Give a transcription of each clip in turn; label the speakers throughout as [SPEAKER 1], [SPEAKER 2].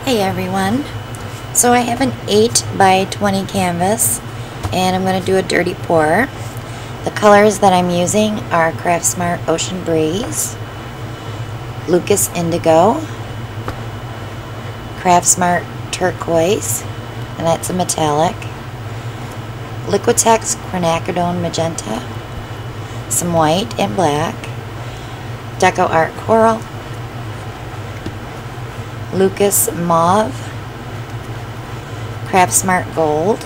[SPEAKER 1] Hey everyone, so I have an 8 by 20 canvas and I'm going to do a dirty pour. The colors that I'm using are Craftsmart Ocean Breeze, Lukas Indigo, Craftsmart Turquoise, and that's a metallic, Liquitex Quinacridone Magenta, some white and black, DecoArt Coral, Lukas Mauve, Craftsmart Gold,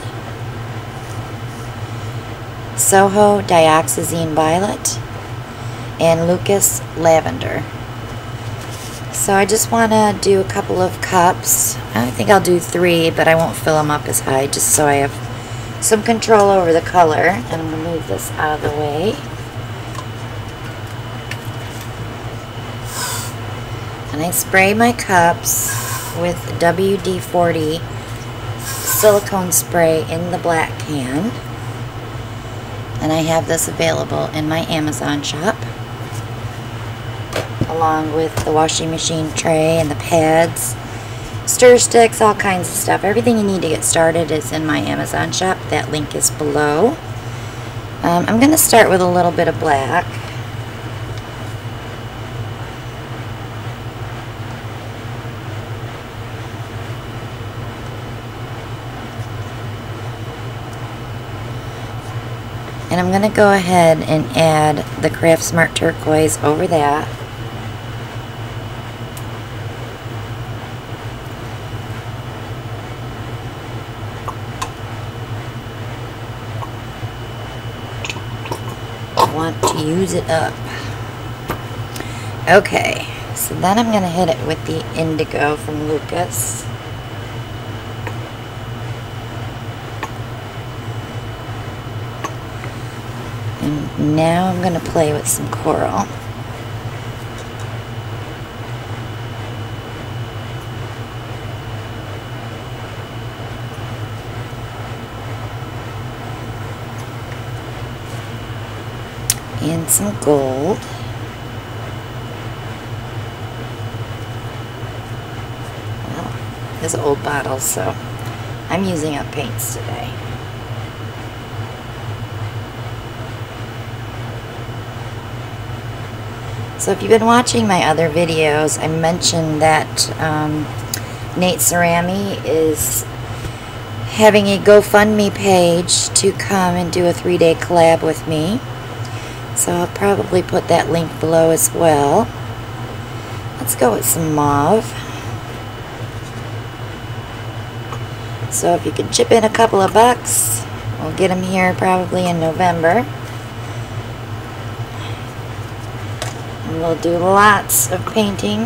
[SPEAKER 1] Soho Dioxazine Violet, and Lukas Lavender. So I just want to do a couple of cups. I think I'll do 3, but I won't fill them up as high just so I have some control over the color. And I'm going to move this out of the way. And I spray my cups with WD-40 silicone spray in the black can. And I have this available in my Amazon shop, along with the washing machine tray and the pads, stir sticks, all kinds of stuff. Everything you need to get started is in my Amazon shop. That link is below. I'm going to start with a little bit of black. And I'm going to go ahead and add the Craftsmart Turquoise over that. I want to use it up. Okay, so then I'm going to hit it with the Indigo from Lukas. And now I'm going to play with some coral. And some gold. Well, this is old bottles, so I'm using up paints today. So if you've been watching my other videos, I mentioned that Nate Cerami is having a GoFundMe page to come and do a 3-day collab with me. So I'll probably put that link below as well. Let's go with some mauve. So if you can chip in a couple of bucks, we'll get them here probably in November. And we'll do lots of painting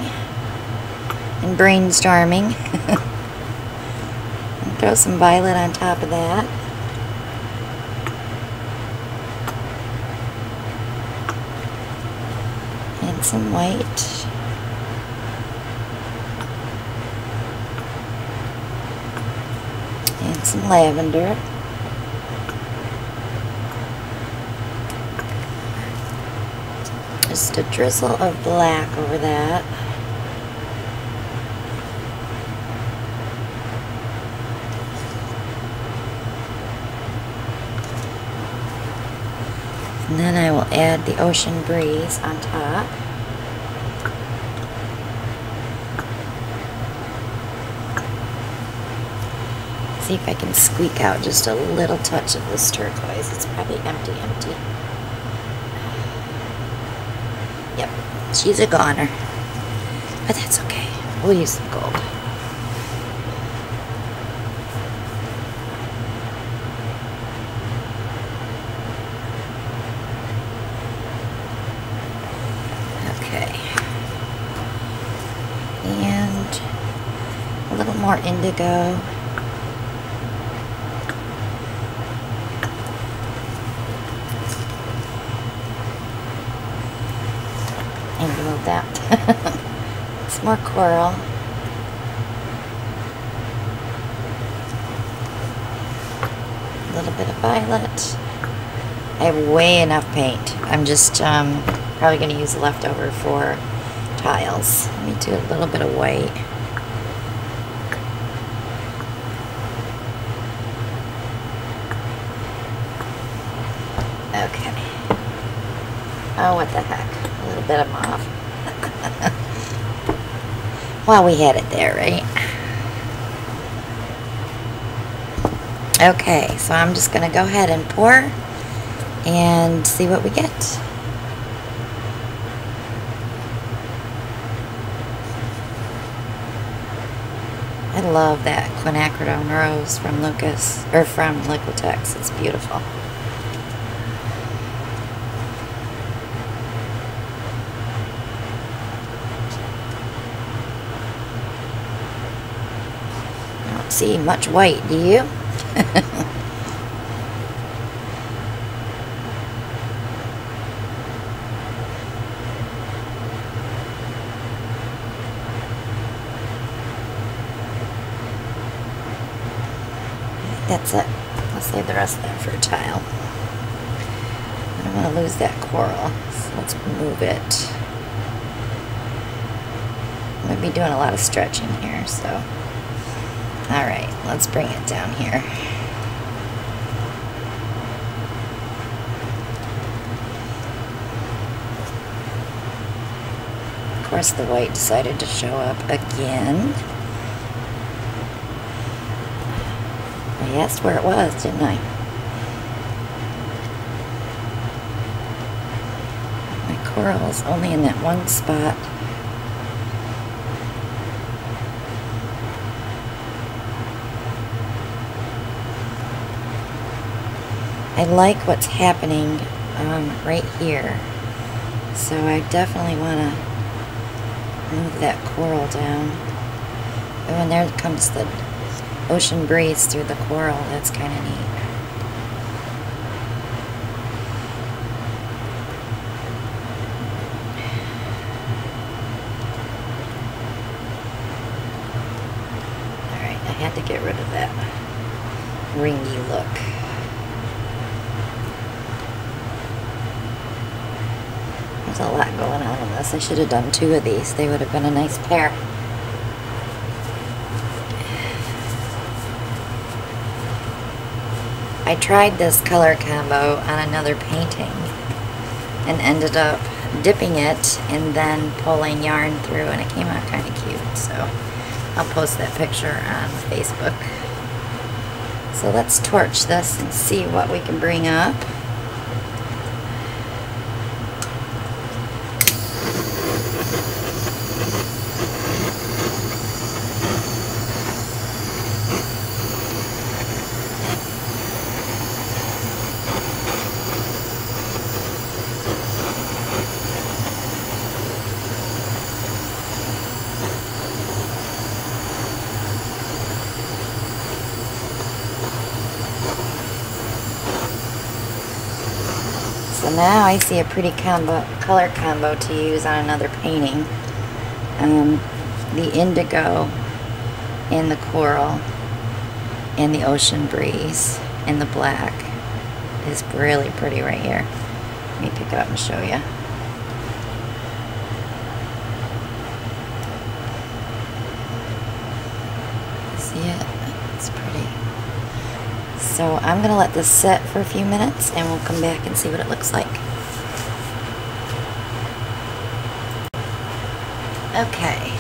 [SPEAKER 1] and brainstorming. And throw some violet on top of that. And some white. And some lavender. Just a drizzle of black over that. And then I will add the Ocean Breeze on top. See if I can squeak out just a little touch of this turquoise. It's probably empty. Yep, she's a goner. But that's okay. We'll use some gold. Okay. And a little more indigo. And remove that. Some more coral. A little bit of violet. I have way enough paint. I'm just probably going to use the leftover for tiles. Let me do a little bit of white. Oh, what the heck. A little bit of mauve. Well, we had it there, right? Okay, so I'm just going to go ahead and pour and see what we get. I love that Quinacridone rose from Lukas, or from Liquitex. It's beautiful. I don't see much white, do you? That's it. I'll save the rest of that for a tile. I don't want to lose that coral, so let's move it. I'm going to be doing a lot of stretching here, so. Alright, let's bring it down here. Of course, the white decided to show up again. I asked where it was, didn't I? My coral's only in that one spot. I like what's happening right here. So I definitely want to move that coral down. Oh, and there comes the ocean breeze through the coral. That's kind of neat. Alright, I had to get rid of that ringy look. There's a lot going on in this. I should have done 2 of these. They would have been a nice pair. I tried this color combo on another painting and ended up dipping it and then pulling yarn through, and it came out kind of cute. So I'll post that picture on Facebook. So let's torch this and see what we can bring up. So now I see a pretty color combo to use on another painting. The indigo and the coral and the ocean breeze and the black is really pretty right here. Let me pick it up and show you. See it? It's pretty. So I'm going to let this sit for a few minutes and we'll come back and see what it looks like. Okay,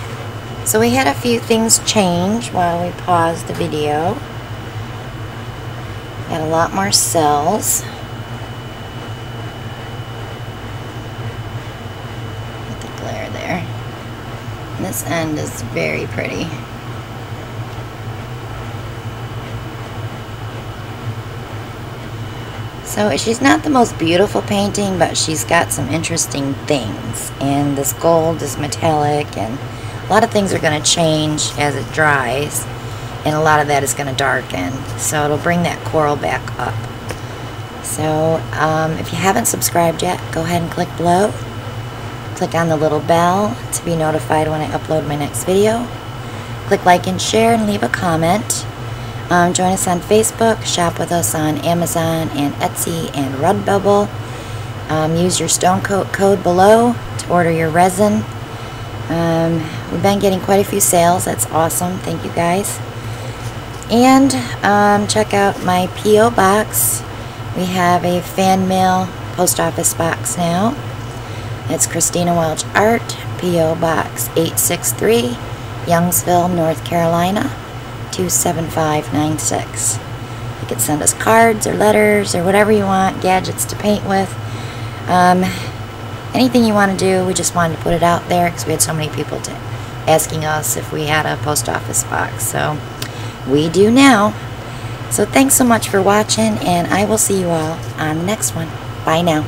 [SPEAKER 1] so we had a few things change while we paused the video. Got a lot more cells. With the glare there. And this end is very pretty. So she's not the most beautiful painting, but she's got some interesting things. And this gold is metallic, and a lot of things are going to change as it dries. And a lot of that is going to darken. So it'll bring that coral back up. So if you haven't subscribed yet, go ahead and click below. Click on the little bell to be notified when I upload my next video. Click like and share and leave a comment. Join us on Facebook, shop with us on Amazon and Etsy and Redbubble. Use your Stone Coat code below to order your resin. We've been getting quite a few sales. That's awesome. Thank you guys. And check out my P.O. box. We have a fan mail post office box now. It's Christina Welch Art, P.O. Box 863, Youngsville, North Carolina 27596. You can send us cards or letters or whatever you want, gadgets to paint with. Anything you want to do. We just wanted to put it out there because we had so many people asking us if we had a post office box. So we do now. So thanks so much for watching, and I will see you all on the next one. Bye now.